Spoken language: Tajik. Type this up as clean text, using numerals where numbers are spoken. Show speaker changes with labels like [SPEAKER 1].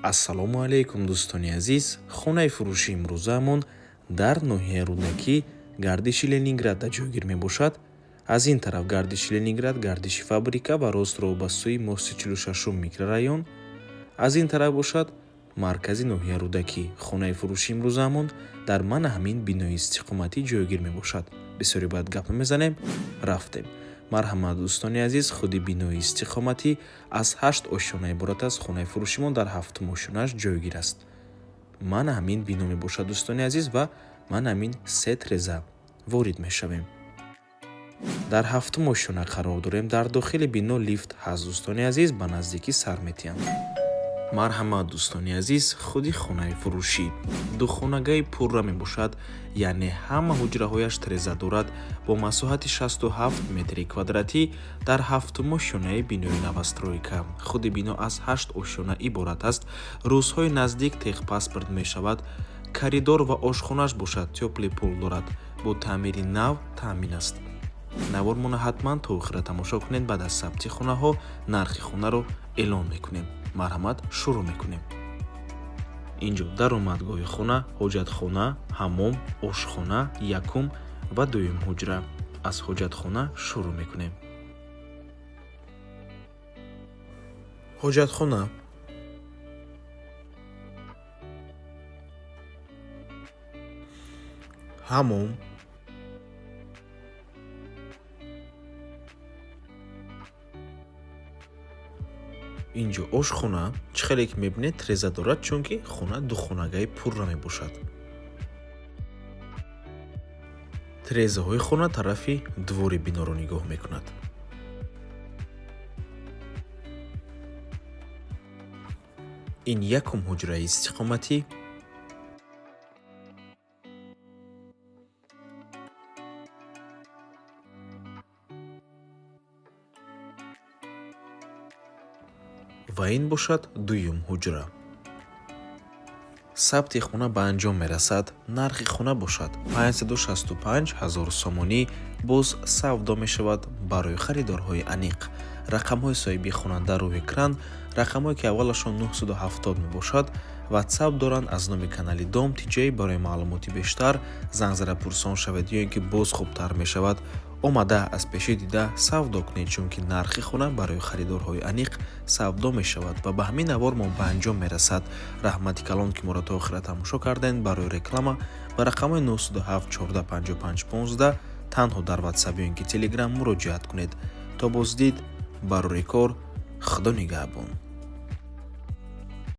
[SPEAKER 1] ассалому алайкум дӯстони азиз. Хонаи фурӯши имрӯзаамон дар ноҳияи Рӯдакӣ гардиши Ленинградда ҷойгир мебошад. Аз ин тараф гардиши Ленинград, гардиши фабрика ва ростро ба сӯи моҳси 46 микрорайон. Аз ин тараф бошад маркази ноҳияи Рӯдакӣ. Хонаи фурӯши имрӯзаамон дар мана ҳамин бинои истиқоматӣ ҷойгир мебошад. Бисёре бояд гап намезанем, рафтем. Марҳамат дӯстони азиз, худи бинои истиқоматӣ аз 8 ошёна иборат аст. Хонаи фурӯшимон дар 7 ошёнааш ҷойгир аст. Мана ҳамин бино мебошад дӯстони азиз ва мана ҳамин се треза ворид мешавем. Дар 7 ошёна қарор дорем. Дар дохили бино лифт ҳаст дӯстони азиз, ба наздикӣ сар метиҳам. Марҳамат дӯстони азиз, худи хонаи фурӯшӣ духонагаи пурра мебошад, яъне ҳама ҳуҷраҳояш треза дорад. Бо масоҳати 67 метри квадратӣ дар 7 ошёнаи бинои новостройка. Худи бино аз 8 ошёна иборат аст. рӯзҳои наздик техпаспорт мешавад. Коридор ва ошхонааш бошад тёплый пол дорад. Бо таъмири нав таъмин аст. Навормона ҳатман то охира тамошо кунед. Баъд аз сабти хонаҳо нархи хонаро эълон мекунем. Марҳамат, шурӯъ мекунем. Инҷо даромадгоҳи хона, ҳоҷатхона, ҳаммом, ошхона, якум ва дуюм ҳуҷра. Аз ҳоҷатхона шурӯъ мекунем. ҳоҷатхона, ҳаммом, инҷо ошхона. Чӣ хеле ки мебинед треза дорад, чунки хона духонагаи пурра мебошад. трезаҳои хона тарафи двори биноро нигоҳ мекунад. ин якум ҳуҷраи истиқоматӣ. ва ин бошад дуюм ҳуҷра. сабти хона ба анҷом мерасад. нархи хона бошад 565 000 сомонӣ. боз савдо мешавад барои харидорҳои аниқ. рақамҳои соҳиби хона дар рӯи экран. рақамҳое ки аввалашон 970 мебошад. ватсап доранд аз номи канали дом. тиҷоӣ барои маълумоти бештар занг зада пурсон шавед ё ин ки боз хубтар мешавад. омада аз пешӣ дида савдо кунед, чунки нархи хона барои харидорҳои аниқ савдо мешавад ва ба ҳамин навор мо ба анҷом мерасад. раҳмати калон ки моро то охира тамошо кардем. барои реклама ба рақамҳои 927 14 55 15 танҳо дар ватсап ё ин ки телеграм муроҷиат кунед. то боздид, барори кор. худо нигаҳбон.